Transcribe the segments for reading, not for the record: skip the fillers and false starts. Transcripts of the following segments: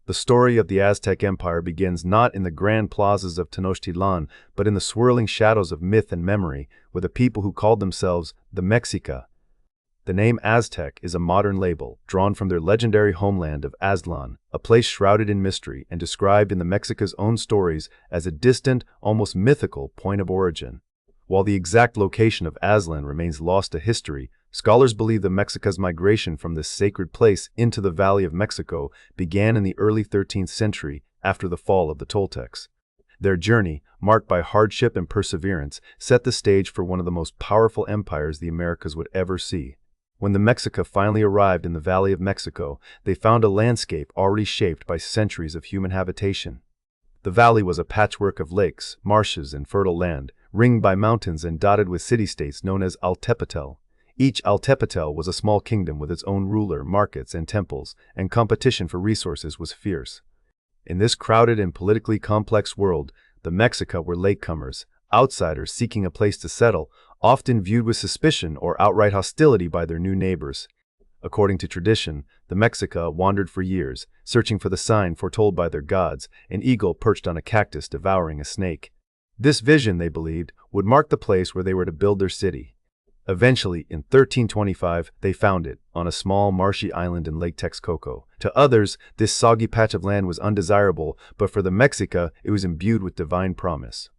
The story of the Aztec Empire begins not in the grand plazas of Tenochtitlan, but in the swirling shadows of myth and memory, with a people who called themselves the Mexica. The name Aztec is a modern label, drawn from their legendary homeland of Aztlan, a place shrouded in mystery and described in the Mexica's own stories as a distant, almost mythical point of origin. While the exact location of Aztlan remains lost to history, scholars believe the Mexica's migration from this sacred place into the Valley of Mexico began in the early 13th century after the fall of the Toltecs. Their journey, marked by hardship and perseverance, set the stage for one of the most powerful empires the Americas would ever see. When the Mexica finally arrived in the Valley of Mexico, they found a landscape already shaped by centuries of human habitation. The valley was a patchwork of lakes, marshes, and fertile land, ringed by mountains and dotted with city-states known as Altepetl. Each Altepetl was a small kingdom with its own ruler, markets, and temples, and competition for resources was fierce. In this crowded and politically complex world, the Mexica were latecomers, outsiders seeking a place to settle, often viewed with suspicion or outright hostility by their new neighbors. According to tradition, the Mexica wandered for years, searching for the sign foretold by their gods, an eagle perched on a cactus devouring a snake. This vision, they believed, would mark the place where they were to build their city. Eventually, in 1325, they found it, on a small marshy island in Lake Texcoco. To others, this soggy patch of land was undesirable, but for the Mexica, it was imbued with divine promise.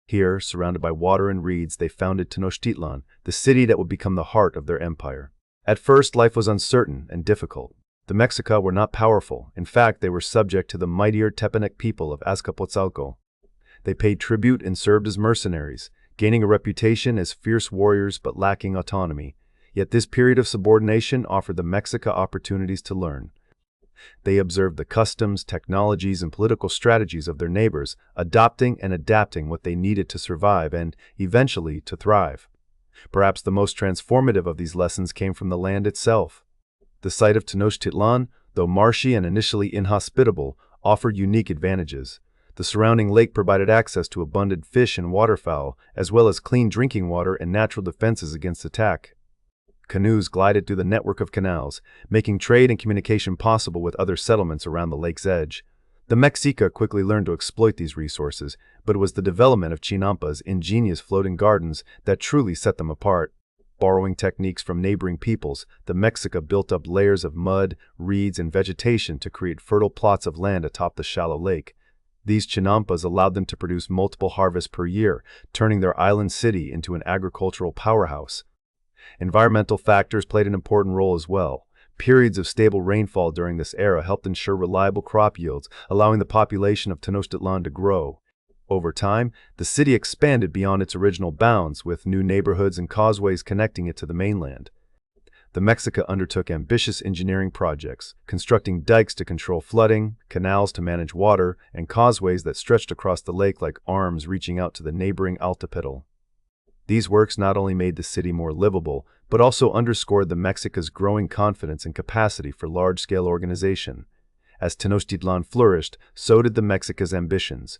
Here, surrounded by water and reeds, they founded Tenochtitlan, the city that would become the heart of their empire. At first, life was uncertain and difficult. The Mexica were not powerful. In fact, they were subject to the mightier Tepanec people of Azcapotzalco. They paid tribute and served as mercenaries, gaining a reputation as fierce warriors but lacking autonomy. Yet this period of subordination offered the Mexica opportunities to learn. They observed the customs, technologies, and political strategies of their neighbors, adopting and adapting what they needed to survive and, eventually, to thrive. Perhaps the most transformative of these lessons came from the land itself. The site of Tenochtitlan, though marshy and initially inhospitable, offered unique advantages. The surrounding lake provided access to abundant fish and waterfowl, as well as clean drinking water and natural defenses against attack. Canoes glided through the network of canals, making trade and communication possible with other settlements around the lake's edge. The Mexica quickly learned to exploit these resources, but it was the development of Chinampa's ingenious floating gardens that truly set them apart. Borrowing techniques from neighboring peoples, the Mexica built up layers of mud, reeds, and vegetation to create fertile plots of land atop the shallow lake. These Chinampas allowed them to produce multiple harvests per year, turning their island city into an agricultural powerhouse. Environmental factors played an important role as well. Periods of stable rainfall during this era helped ensure reliable crop yields, allowing the population of Tenochtitlan to grow. Over time, the city expanded beyond its original bounds, with new neighborhoods and causeways connecting it to the mainland. The Mexica undertook ambitious engineering projects, constructing dikes to control flooding, canals to manage water, and causeways that stretched across the lake like arms reaching out to the neighboring Altepetl. These works not only made the city more livable, but also underscored the Mexica's growing confidence and capacity for large-scale organization. As Tenochtitlan flourished, so did the Mexica's ambitions.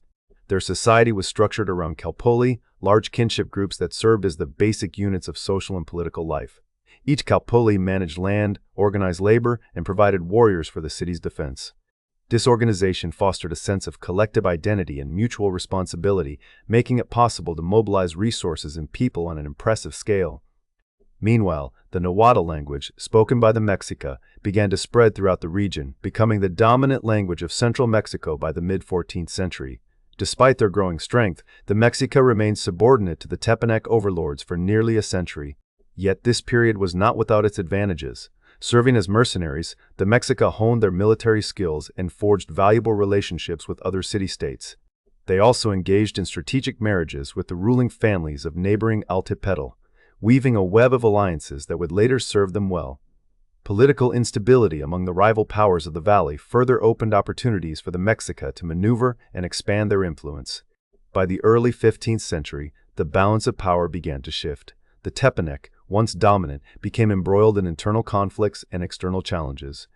Their society was structured around calpulli, large kinship groups that served as the basic units of social and political life. Each calpulli managed land, organized labor, and provided warriors for the city's defense. This organization fostered a sense of collective identity and mutual responsibility, making it possible to mobilize resources and people on an impressive scale. Meanwhile, the Nahuatl language, spoken by the Mexica, began to spread throughout the region, becoming the dominant language of central Mexico by the mid-14th century. Despite their growing strength, the Mexica remained subordinate to the Tepanec overlords for nearly a century. Yet this period was not without its advantages. Serving as mercenaries, the Mexica honed their military skills and forged valuable relationships with other city-states. They also engaged in strategic marriages with the ruling families of neighboring Altepetl, weaving a web of alliances that would later serve them well. Political instability among the rival powers of the valley further opened opportunities for the Mexica to maneuver and expand their influence. By the early 15th century, the balance of power began to shift. The Tepanec, once dominant, became embroiled in internal conflicts and external challenges.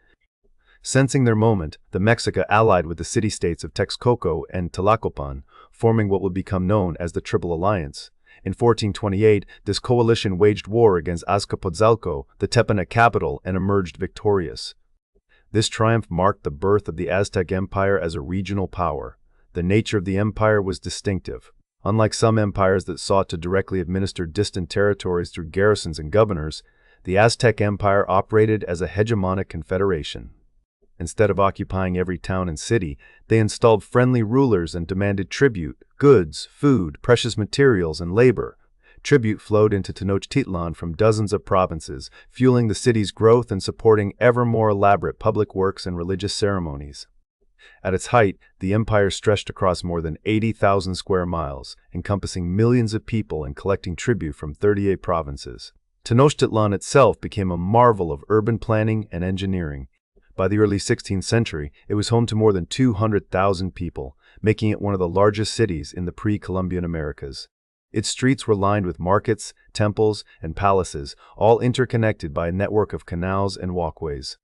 Sensing their moment, the Mexica allied with the city-states of Texcoco and Tlacopan, forming what would become known as the Triple Alliance. In 1428, this coalition waged war against Azcapotzalco, the Tepanec capital, and emerged victorious. This triumph marked the birth of the Aztec Empire as a regional power. The nature of the empire was distinctive. Unlike some empires that sought to directly administer distant territories through garrisons and governors, the Aztec Empire operated as a hegemonic confederation. Instead of occupying every town and city, they installed friendly rulers and demanded tribute, goods, food, precious materials, and labor. Tribute flowed into Tenochtitlan from dozens of provinces, fueling the city's growth and supporting ever more elaborate public works and religious ceremonies. At its height, the empire stretched across more than 80,000 square miles, encompassing millions of people and collecting tribute from 38 provinces. Tenochtitlan itself became a marvel of urban planning and engineering. By the early 16th century, it was home to more than 200,000 people, making it one of the largest cities in the pre-Columbian Americas. Its streets were lined with markets, temples, and palaces, all interconnected by a network of canals and walkways.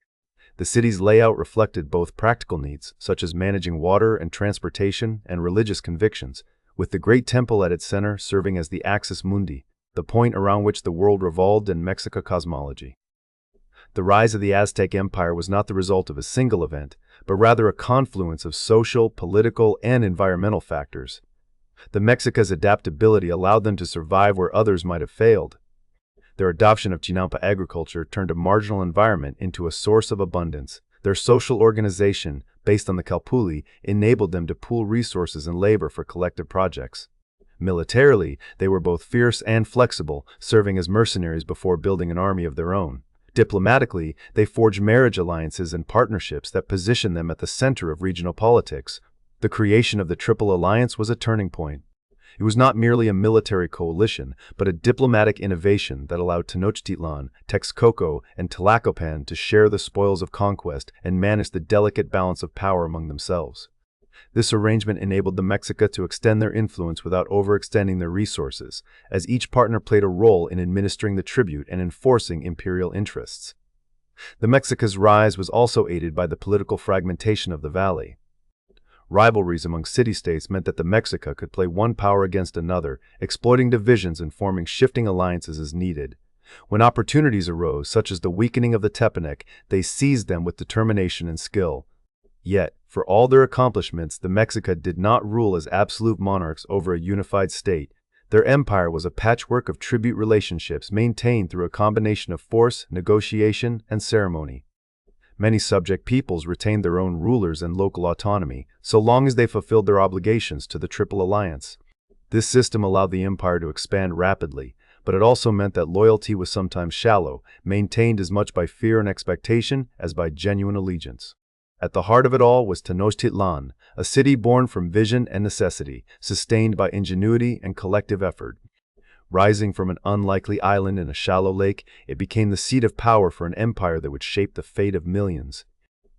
The city's layout reflected both practical needs, such as managing water and transportation, and religious convictions, with the Great Temple at its center serving as the axis mundi, the point around which the world revolved in Mexican cosmology. The rise of the Aztec Empire was not the result of a single event, but rather a confluence of social, political, and environmental factors. The Mexicas' adaptability allowed them to survive where others might have failed. Their adoption of Chinampa agriculture turned a marginal environment into a source of abundance. Their social organization, based on the Calpulli, enabled them to pool resources and labor for collective projects. Militarily, they were both fierce and flexible, serving as mercenaries before building an army of their own. Diplomatically, they forged marriage alliances and partnerships that positioned them at the center of regional politics. The creation of the Triple Alliance was a turning point. It was not merely a military coalition, but a diplomatic innovation that allowed Tenochtitlan, Texcoco, and Tlacopan to share the spoils of conquest and manage the delicate balance of power among themselves. This arrangement enabled the Mexica to extend their influence without overextending their resources, as each partner played a role in administering the tribute and enforcing imperial interests. The Mexica's rise was also aided by the political fragmentation of the valley. Rivalries among city-states meant that the Mexica could play one power against another, exploiting divisions and forming shifting alliances as needed. When opportunities arose, such as the weakening of the Tepanec, they seized them with determination and skill. Yet, for all their accomplishments, the Mexica did not rule as absolute monarchs over a unified state. Their empire was a patchwork of tribute relationships maintained through a combination of force, negotiation, and ceremony. Many subject peoples retained their own rulers and local autonomy, so long as they fulfilled their obligations to the Triple Alliance. This system allowed the empire to expand rapidly, but it also meant that loyalty was sometimes shallow, maintained as much by fear and expectation as by genuine allegiance. At the heart of it all was Tenochtitlan, a city born from vision and necessity, sustained by ingenuity and collective effort. Rising from an unlikely island in a shallow lake, it became the seat of power for an empire that would shape the fate of millions.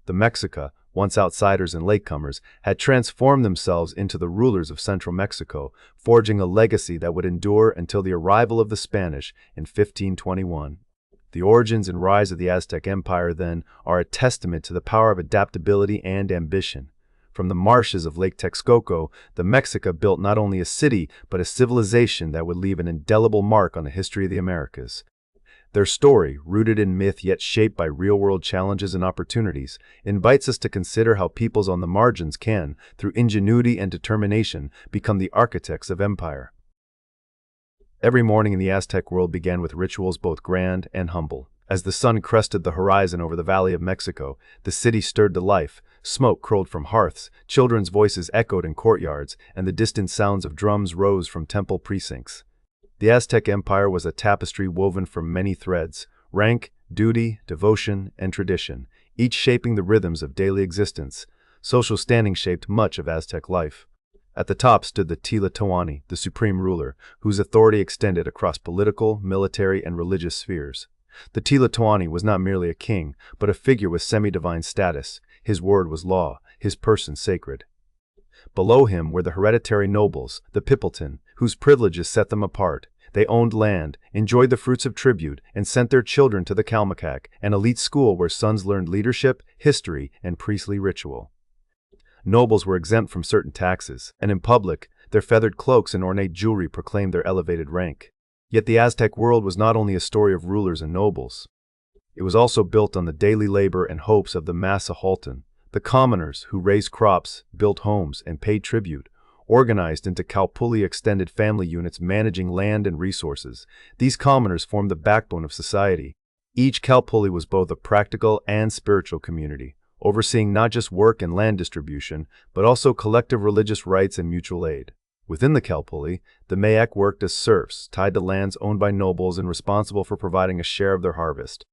The Mexica, once outsiders and latecomers, had transformed themselves into the rulers of central Mexico, forging a legacy that would endure until the arrival of the Spanish in 1521. The origins and rise of the Aztec Empire, then, are a testament to the power of adaptability and ambition. From the marshes of Lake Texcoco, the Mexica built not only a city, but a civilization that would leave an indelible mark on the history of the Americas. Their story, rooted in myth yet shaped by real-world challenges and opportunities, invites us to consider how peoples on the margins can, through ingenuity and determination, become the architects of empire. Every morning in the Aztec world began with rituals both grand and humble. As the sun crested the horizon over the Valley of Mexico, the city stirred to life. Smoke curled from hearths, children's voices echoed in courtyards, and the distant sounds of drums rose from temple precincts. The Aztec Empire was a tapestry woven from many threads: rank, duty, devotion, and tradition, each shaping the rhythms of daily existence. Social standing shaped much of Aztec life. At the top stood the Tlatoani, the supreme ruler, whose authority extended across political, military, and religious spheres. The Tlatoani was not merely a king, but a figure with semi-divine status. His word was law, his person sacred. Below him were the hereditary nobles, the Pipiltin, whose privileges set them apart. They owned land, enjoyed the fruits of tribute, and sent their children to the Calmecac, an elite school where sons learned leadership, history, and priestly ritual. Nobles were exempt from certain taxes, and in public, their feathered cloaks and ornate jewelry proclaimed their elevated rank. Yet the Aztec world was not only a story of rulers and nobles. It was also built on the daily labor and hopes of the massa halton, the commoners who raised crops, built homes, and paid tribute. Organized into kalpuli extended family units managing land and resources, these commoners formed the backbone of society. Each kalpuli was both a practical and spiritual community, overseeing not just work and land distribution, but also collective religious rites and mutual aid. Within the kalpuli, the mayak worked as serfs, tied to lands owned by nobles and responsible for providing a share of their harvest.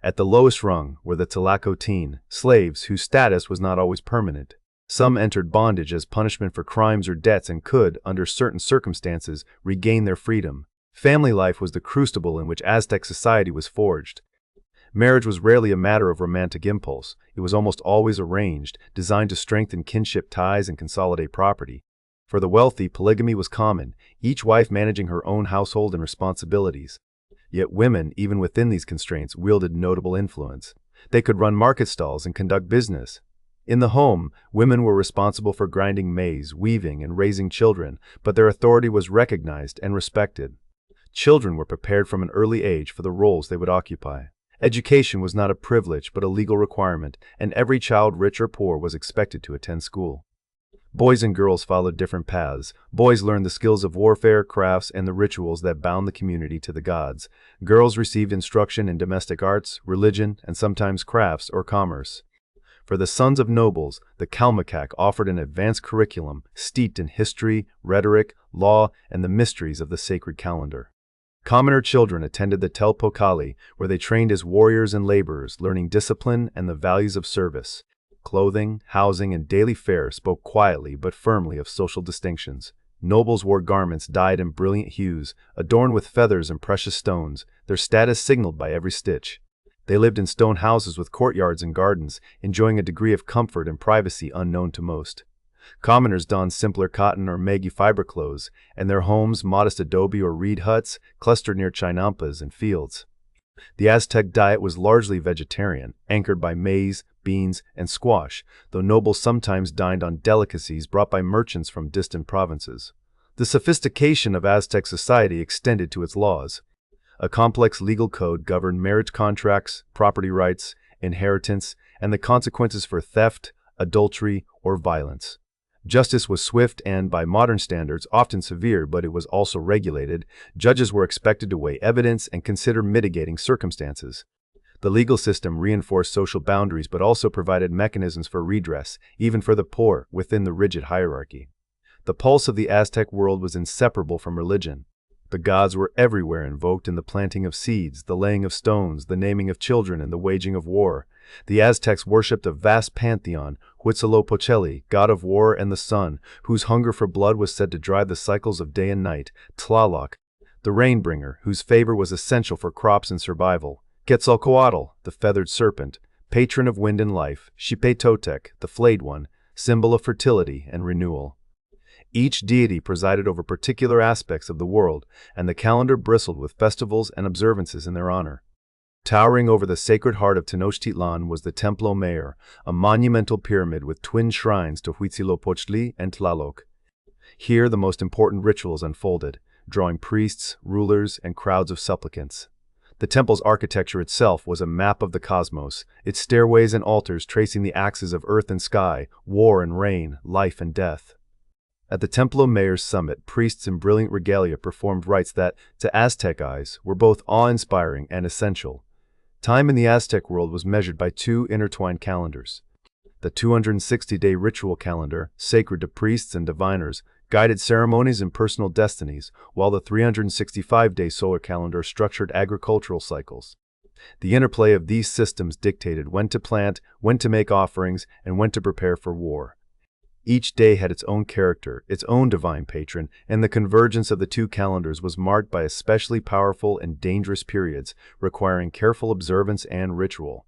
At the lowest rung were the talakotin, slaves whose status was not always permanent. Some entered bondage as punishment for crimes or debts and could, under certain circumstances, regain their freedom. Family life was the crucible in which Aztec society was forged. Marriage was rarely a matter of romantic impulse. It was almost always arranged, designed to strengthen kinship ties and consolidate property. For the wealthy, polygamy was common, each wife managing her own household and responsibilities. Yet women, even within these constraints, wielded notable influence. They could run market stalls and conduct business. In the home, women were responsible for grinding maize, weaving, and raising children, but their authority was recognized and respected. Children were prepared from an early age for the roles they would occupy. Education was not a privilege but a legal requirement, and every child, rich or poor, was expected to attend school. Boys and girls followed different paths. Boys learned the skills of warfare, crafts, and the rituals that bound the community to the gods. Girls received instruction in domestic arts, religion, and sometimes crafts or commerce. For the sons of nobles, the Kalmakak offered an advanced curriculum steeped in history, rhetoric, law, and the mysteries of the sacred calendar. Commoner children attended the Telpokali, where they trained as warriors and laborers, learning discipline and the values of service. Clothing, housing, and daily fare spoke quietly but firmly of social distinctions. Nobles wore garments dyed in brilliant hues, adorned with feathers and precious stones, their status signaled by every stitch. They lived in stone houses with courtyards and gardens, enjoying a degree of comfort and privacy unknown to most. Commoners donned simpler cotton or Magi fiber clothes, and their homes, modest adobe or reed huts, clustered near chinampas and fields. The Aztec diet was largely vegetarian, anchored by maize, beans, and squash, though nobles sometimes dined on delicacies brought by merchants from distant provinces. The sophistication of Aztec society extended to its laws. A complex legal code governed marriage contracts, property rights, inheritance, and the consequences for theft, adultery, or violence. Justice was swift and, by modern standards, often severe, but it was also regulated. Judges were expected to weigh evidence and consider mitigating circumstances. The legal system reinforced social boundaries but also provided mechanisms for redress, even for the poor, within the rigid hierarchy. The pulse of the Aztec world was inseparable from religion. The gods were everywhere invoked in the planting of seeds, the laying of stones, the naming of children, and the waging of war. The Aztecs worshipped a vast pantheon, Huitzilopochtli, god of war and the sun, whose hunger for blood was said to drive the cycles of day and night, Tlaloc, the rainbringer, whose favor was essential for crops and survival, Quetzalcoatl, the feathered serpent, patron of wind and life, Xipetotec, the flayed one, symbol of fertility and renewal. Each deity presided over particular aspects of the world, and the calendar bristled with festivals and observances in their honor. Towering over the sacred heart of Tenochtitlan was the Templo Mayor, a monumental pyramid with twin shrines to Huitzilopochtli and Tlaloc. Here the most important rituals unfolded, drawing priests, rulers, and crowds of supplicants. The temple's architecture itself was a map of the cosmos, its stairways and altars tracing the axes of earth and sky, war and rain, life and death. At the Templo Mayor's summit, priests in brilliant regalia performed rites that, to Aztec eyes, were both awe-inspiring and essential. Time in the Aztec world was measured by two intertwined calendars. The 260-day ritual calendar, sacred to priests and diviners, guided ceremonies and personal destinies, while the 365-day solar calendar structured agricultural cycles. The interplay of these systems dictated when to plant, when to make offerings, and when to prepare for war. Each day had its own character, its own divine patron, and the convergence of the two calendars was marked by especially powerful and dangerous periods, requiring careful observance and ritual.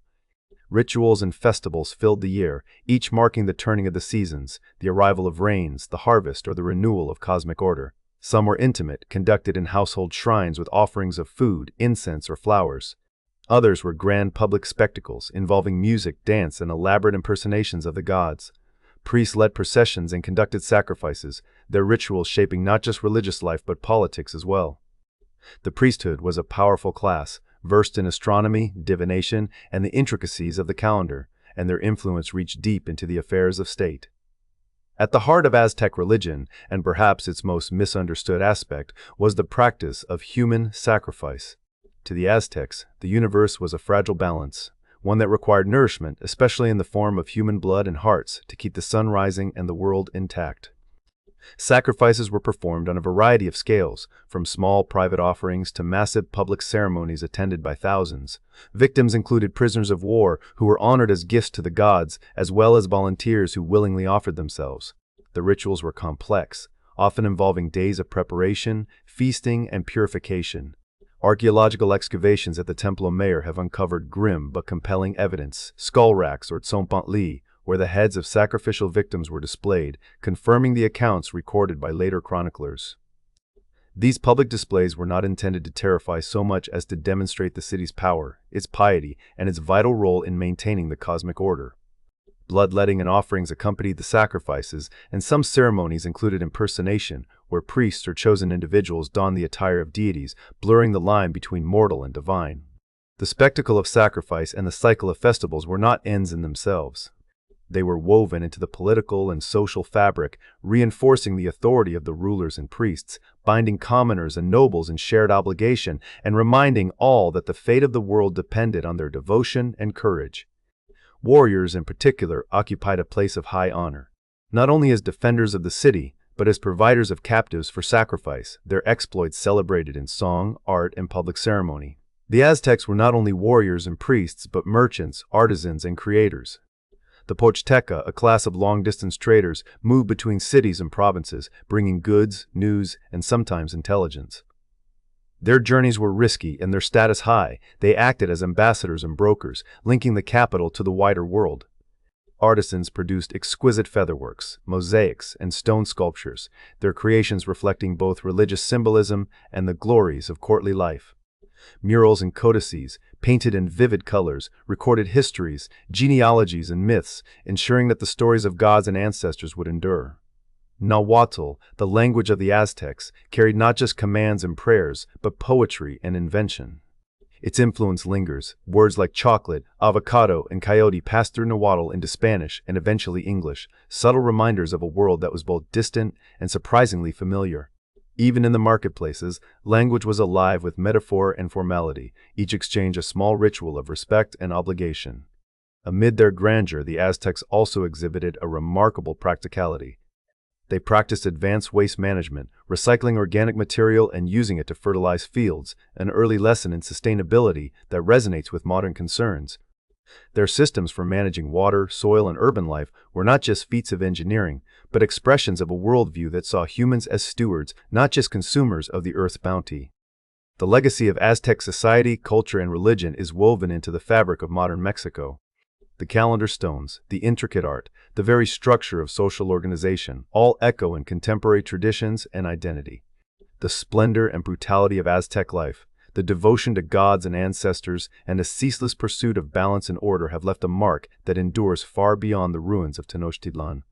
Rituals and festivals filled the year, each marking the turning of the seasons, the arrival of rains, the harvest, or the renewal of cosmic order. Some were intimate, conducted in household shrines with offerings of food, incense, or flowers. Others were grand public spectacles, involving music, dance, and elaborate impersonations of the gods. Priests led processions and conducted sacrifices, their rituals shaping not just religious life but politics as well. The priesthood was a powerful class, versed in astronomy, divination, and the intricacies of the calendar, and their influence reached deep into the affairs of state. At the heart of Aztec religion, and perhaps its most misunderstood aspect, was the practice of human sacrifice. To the Aztecs, the universe was a fragile balance, one that required nourishment, especially in the form of human blood and hearts, to keep the sun rising and the world intact. Sacrifices were performed on a variety of scales, from small private offerings to massive public ceremonies attended by thousands. Victims included prisoners of war who were honored as gifts to the gods, as well as volunteers who willingly offered themselves. The rituals were complex, often involving days of preparation, feasting, and purification. Archaeological excavations at the Templo Mayor have uncovered grim but compelling evidence, skull racks or tsompantli, where the heads of sacrificial victims were displayed, confirming the accounts recorded by later chroniclers. These public displays were not intended to terrify so much as to demonstrate the city's power, its piety, and its vital role in maintaining the cosmic order. Bloodletting and offerings accompanied the sacrifices, and some ceremonies included impersonation, where priests or chosen individuals donned the attire of deities, blurring the line between mortal and divine. The spectacle of sacrifice and the cycle of festivals were not ends in themselves. They were woven into the political and social fabric, reinforcing the authority of the rulers and priests, binding commoners and nobles in shared obligation, and reminding all that the fate of the world depended on their devotion and courage. Warriors, in particular, occupied a place of high honor. Not only as defenders of the city, but as providers of captives for sacrifice, their exploits celebrated in song, art, and public ceremony. The Aztecs were not only warriors and priests, but merchants, artisans, and creators. The Pochteca, a class of long-distance traders, moved between cities and provinces, bringing goods, news, and sometimes intelligence. Their journeys were risky and their status high. They acted as ambassadors and brokers, linking the capital to the wider world. Artisans produced exquisite featherworks, mosaics, and stone sculptures, their creations reflecting both religious symbolism and the glories of courtly life. Murals and codices, painted in vivid colors, recorded histories, genealogies, and myths, ensuring that the stories of gods and ancestors would endure. Nahuatl, the language of the Aztecs, carried not just commands and prayers, but poetry and invention. Its influence lingers. Words like chocolate, avocado, and coyote passed through Nahuatl into Spanish and eventually English, subtle reminders of a world that was both distant and surprisingly familiar. Even in the marketplaces, language was alive with metaphor and formality, each exchange a small ritual of respect and obligation. Amid their grandeur, the Aztecs also exhibited a remarkable practicality. They practiced advanced waste management, recycling organic material and using it to fertilize fields, an early lesson in sustainability that resonates with modern concerns. Their systems for managing water, soil, and urban life were not just feats of engineering, but expressions of a worldview that saw humans as stewards, not just consumers of the Earth's bounty. The legacy of Aztec society, culture, and religion is woven into the fabric of modern Mexico. The calendar stones, the intricate art, the very structure of social organization, all echo in contemporary traditions and identity. The splendor and brutality of Aztec life, the devotion to gods and ancestors, and a ceaseless pursuit of balance and order have left a mark that endures far beyond the ruins of Tenochtitlan.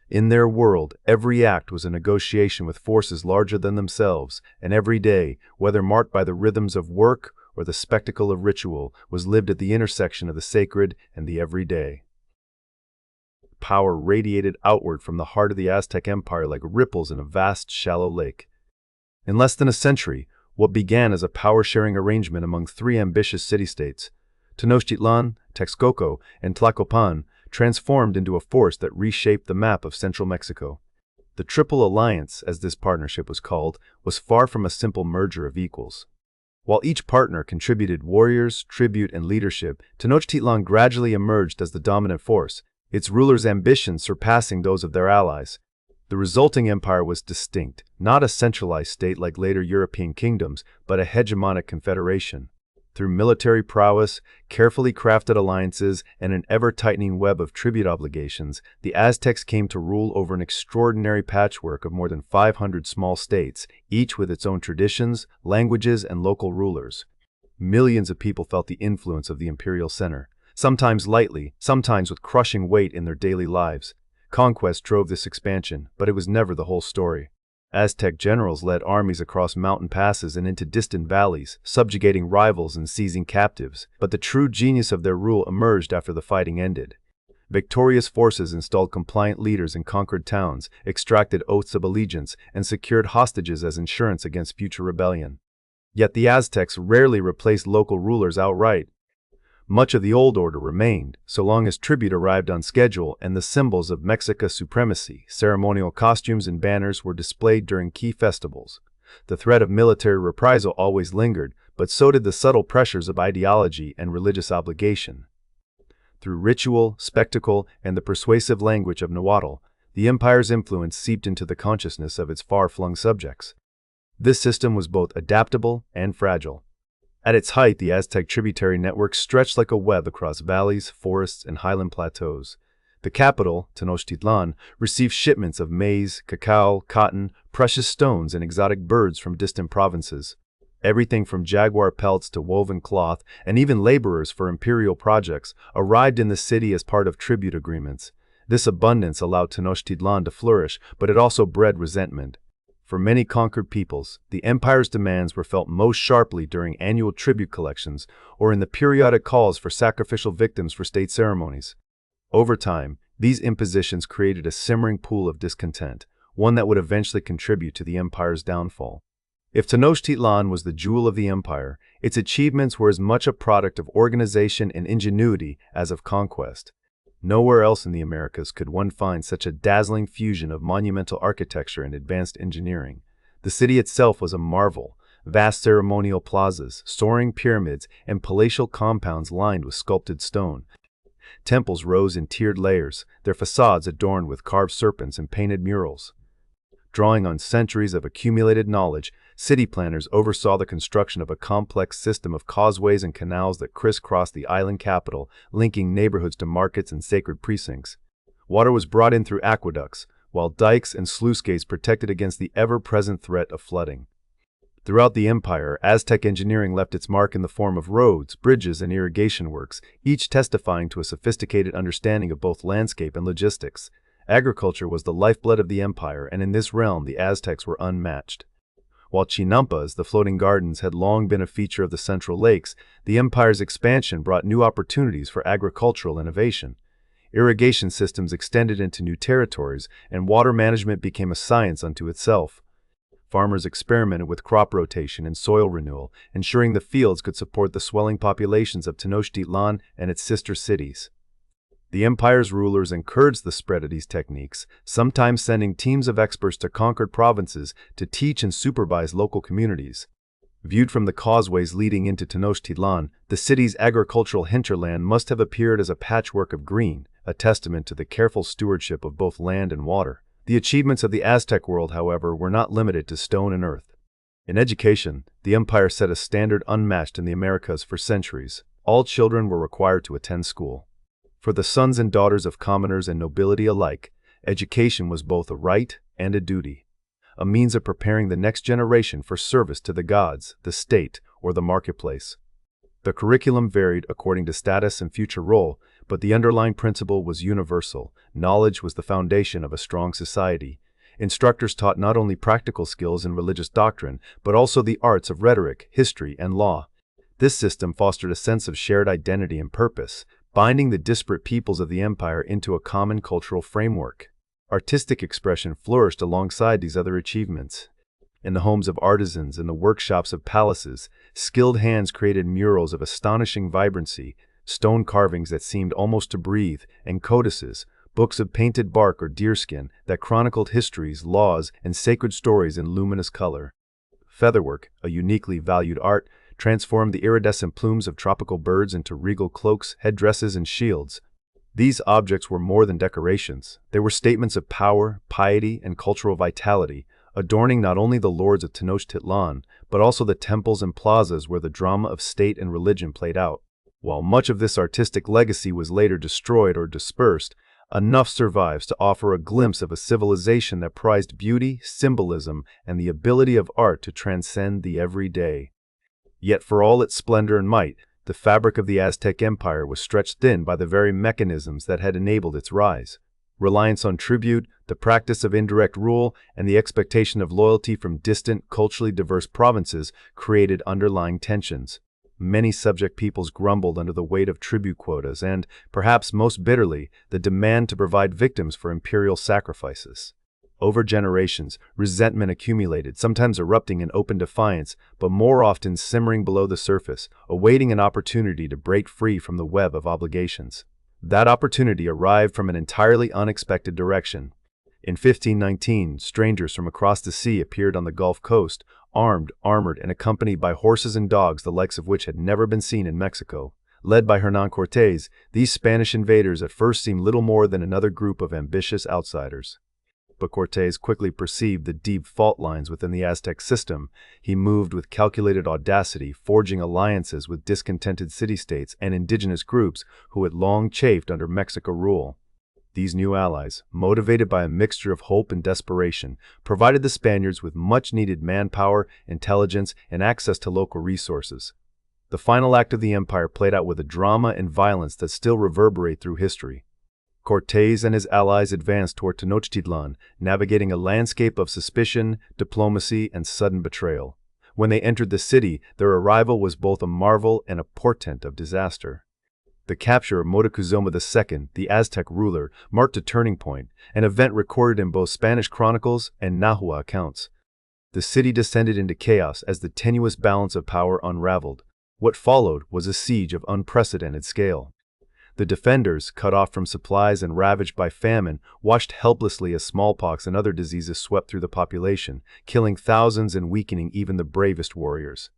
In their world, every act was a negotiation with forces larger than themselves, and every day, whether marked by the rhythms of work or the spectacle of ritual, was lived at the intersection of the sacred and the everyday. Power radiated outward from the heart of the Aztec Empire like ripples in a vast, shallow lake. In less than a century, what began as a power-sharing arrangement among three ambitious city-states, Tenochtitlan, Texcoco, and Tlacopan, transformed into a force that reshaped the map of central Mexico. The Triple Alliance, as this partnership was called, was far from a simple merger of equals. While each partner contributed warriors, tribute, and leadership, Tenochtitlan gradually emerged as the dominant force, its rulers' ambitions surpassing those of their allies. The resulting empire was distinct, not a centralized state like later European kingdoms, but a hegemonic confederation. Through military prowess, carefully crafted alliances, and an ever-tightening web of tribute obligations, the Aztecs came to rule over an extraordinary patchwork of more than 500 small states, each with its own traditions, languages, and local rulers. Millions of people felt the influence of the imperial center, sometimes lightly, sometimes with crushing weight in their daily lives. Conquest drove this expansion, but it was never the whole story. Aztec generals led armies across mountain passes and into distant valleys, subjugating rivals and seizing captives, but the true genius of their rule emerged after the fighting ended. Victorious forces installed compliant leaders in conquered towns, extracted oaths of allegiance, and secured hostages as insurance against future rebellion. Yet the Aztecs rarely replaced local rulers outright. Much of the old order remained, so long as tribute arrived on schedule and the symbols of Mexica supremacy, ceremonial costumes and banners were displayed during key festivals. The threat of military reprisal always lingered, but so did the subtle pressures of ideology and religious obligation. Through ritual, spectacle, and the persuasive language of Nahuatl, the empire's influence seeped into the consciousness of its far-flung subjects. This system was both adaptable and fragile. At its height, the Aztec tributary network stretched like a web across valleys, forests, and highland plateaus. The capital, Tenochtitlan, received shipments of maize, cacao, cotton, precious stones, and exotic birds from distant provinces. Everything from jaguar pelts to woven cloth, and even laborers for imperial projects, arrived in the city as part of tribute agreements. This abundance allowed Tenochtitlan to flourish, but it also bred resentment. For many conquered peoples, the empire's demands were felt most sharply during annual tribute collections or in the periodic calls for sacrificial victims for state ceremonies. Over time, these impositions created a simmering pool of discontent, one that would eventually contribute to the empire's downfall. If Tenochtitlan was the jewel of the empire, its achievements were as much a product of organization and ingenuity as of conquest. Nowhere else in the Americas could one find such a dazzling fusion of monumental architecture and advanced engineering. The city itself was a marvel: vast ceremonial plazas, soaring pyramids, and palatial compounds lined with sculpted stone. Temples rose in tiered layers, their facades adorned with carved serpents and painted murals. Drawing on centuries of accumulated knowledge, city planners oversaw the construction of a complex system of causeways and canals that crisscrossed the island capital, linking neighborhoods to markets and sacred precincts. Water was brought in through aqueducts, while dikes and sluice gates protected against the ever-present threat of flooding. Throughout the empire, Aztec engineering left its mark in the form of roads, bridges, and irrigation works, each testifying to a sophisticated understanding of both landscape and logistics. Agriculture was the lifeblood of the empire, and in this realm the Aztecs were unmatched. While chinampas, the floating gardens, had long been a feature of the Central Lakes, the empire's expansion brought new opportunities for agricultural innovation. Irrigation systems extended into new territories, and water management became a science unto itself. Farmers experimented with crop rotation and soil renewal, ensuring the fields could support the swelling populations of Tenochtitlan and its sister cities. The empire's rulers encouraged the spread of these techniques, sometimes sending teams of experts to conquered provinces to teach and supervise local communities. Viewed from the causeways leading into Tenochtitlan, the city's agricultural hinterland must have appeared as a patchwork of green, a testament to the careful stewardship of both land and water. The achievements of the Aztec world, however, were not limited to stone and earth. In education, the empire set a standard unmatched in the Americas for centuries. All children were required to attend school. For the sons and daughters of commoners and nobility alike, education was both a right and a duty, a means of preparing the next generation for service to the gods, the state, or the marketplace. The curriculum varied according to status and future role, but the underlying principle was universal. Knowledge was the foundation of a strong society. Instructors taught not only practical skills in religious doctrine, but also the arts of rhetoric, history, and law. This system fostered a sense of shared identity and purpose, binding the disparate peoples of the empire into a common cultural framework. Artistic expression flourished alongside these other achievements. In the homes of artisans and the workshops of palaces, skilled hands created murals of astonishing vibrancy, stone carvings that seemed almost to breathe, and codices, books of painted bark or deerskin that chronicled histories, laws, and sacred stories in luminous color. Featherwork, a uniquely valued art, transformed the iridescent plumes of tropical birds into regal cloaks, headdresses, and shields. These objects were more than decorations. They were statements of power, piety, and cultural vitality, adorning not only the lords of Tenochtitlan, but also the temples and plazas where the drama of state and religion played out. While much of this artistic legacy was later destroyed or dispersed, enough survives to offer a glimpse of a civilization that prized beauty, symbolism, and the ability of art to transcend the everyday. Yet for all its splendor and might, the fabric of the Aztec Empire was stretched thin by the very mechanisms that had enabled its rise. Reliance on tribute, the practice of indirect rule, and the expectation of loyalty from distant, culturally diverse provinces created underlying tensions. Many subject peoples grumbled under the weight of tribute quotas and, perhaps most bitterly, the demand to provide victims for imperial sacrifices. Over generations, resentment accumulated, sometimes erupting in open defiance, but more often simmering below the surface, awaiting an opportunity to break free from the web of obligations. That opportunity arrived from an entirely unexpected direction. In 1519, strangers from across the sea appeared on the Gulf Coast, armed, armored, and accompanied by horses and dogs the likes of which had never been seen in Mexico. Led by Hernán Cortés, these Spanish invaders at first seemed little more than another group of ambitious outsiders. But Cortés quickly perceived the deep fault lines within the Aztec system. He moved with calculated audacity, forging alliances with discontented city-states and indigenous groups who had long chafed under Mexico rule. These new allies, motivated by a mixture of hope and desperation, provided the Spaniards with much-needed manpower, intelligence, and access to local resources. The final act of the empire played out with a drama and violence that still reverberate through history. Cortés and his allies advanced toward Tenochtitlan, navigating a landscape of suspicion, diplomacy, and sudden betrayal. When they entered the city, their arrival was both a marvel and a portent of disaster. The capture of Moctezuma II, the Aztec ruler, marked a turning point, an event recorded in both Spanish chronicles and Nahua accounts. The city descended into chaos as the tenuous balance of power unraveled. What followed was a siege of unprecedented scale. The defenders, cut off from supplies and ravaged by famine, watched helplessly as smallpox and other diseases swept through the population, killing thousands and weakening even the bravest warriors.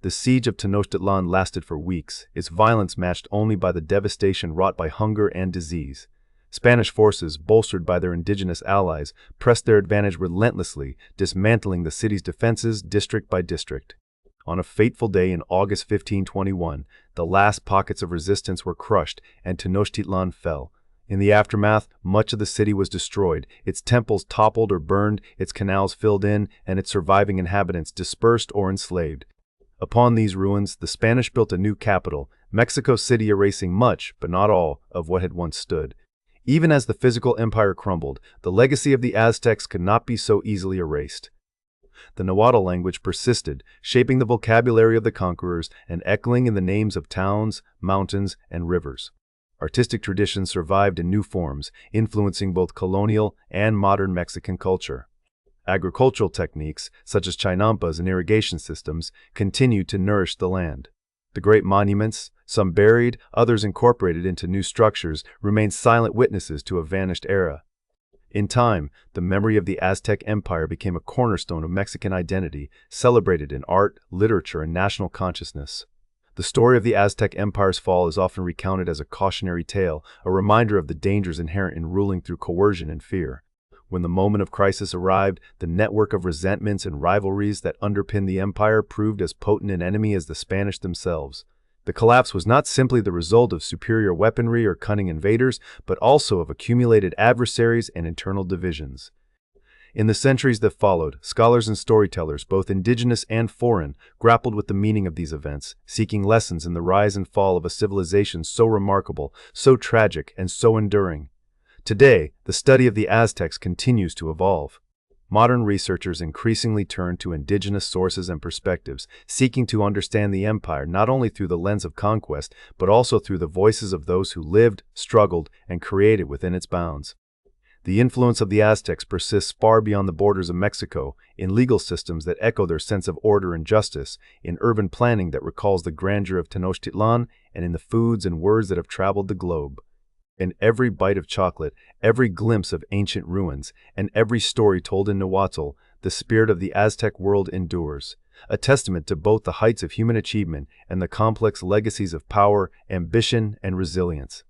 The siege of Tenochtitlan lasted for weeks, its violence matched only by the devastation wrought by hunger and disease. Spanish forces, bolstered by their indigenous allies, pressed their advantage relentlessly, dismantling the city's defenses district by district. On a fateful day in August 1521, the last pockets of resistance were crushed and Tenochtitlan fell. In the aftermath, much of the city was destroyed, its temples toppled or burned, its canals filled in, and its surviving inhabitants dispersed or enslaved. Upon these ruins, the Spanish built a new capital, Mexico City, erasing much, but not all, of what had once stood. Even as the physical empire crumbled, the legacy of the Aztecs could not be so easily erased. The Nahuatl language persisted, shaping the vocabulary of the conquerors and echoing in the names of towns, mountains, and rivers. Artistic traditions survived in new forms, influencing both colonial and modern Mexican culture. Agricultural techniques, such as chinampas and irrigation systems, continued to nourish the land. The great monuments, some buried, others incorporated into new structures, remained silent witnesses to a vanished era. In time, the memory of the Aztec Empire became a cornerstone of Mexican identity, celebrated in art, literature, and national consciousness. The story of the Aztec Empire's fall is often recounted as a cautionary tale, a reminder of the dangers inherent in ruling through coercion and fear. When the moment of crisis arrived, the network of resentments and rivalries that underpinned the empire proved as potent an enemy as the Spanish themselves. The collapse was not simply the result of superior weaponry or cunning invaders, but also of accumulated adversaries and internal divisions. In the centuries that followed, scholars and storytellers, both indigenous and foreign, grappled with the meaning of these events, seeking lessons in the rise and fall of a civilization so remarkable, so tragic, and so enduring. Today, the study of the Aztecs continues to evolve. Modern researchers increasingly turn to indigenous sources and perspectives, seeking to understand the empire not only through the lens of conquest, but also through the voices of those who lived, struggled, and created within its bounds. The influence of the Aztecs persists far beyond the borders of Mexico, in legal systems that echo their sense of order and justice, in urban planning that recalls the grandeur of Tenochtitlan, and in the foods and words that have traveled the globe. In every bite of chocolate, every glimpse of ancient ruins, and every story told in Nahuatl, the spirit of the Aztec world endures, a testament to both the heights of human achievement and the complex legacies of power, ambition, and resilience.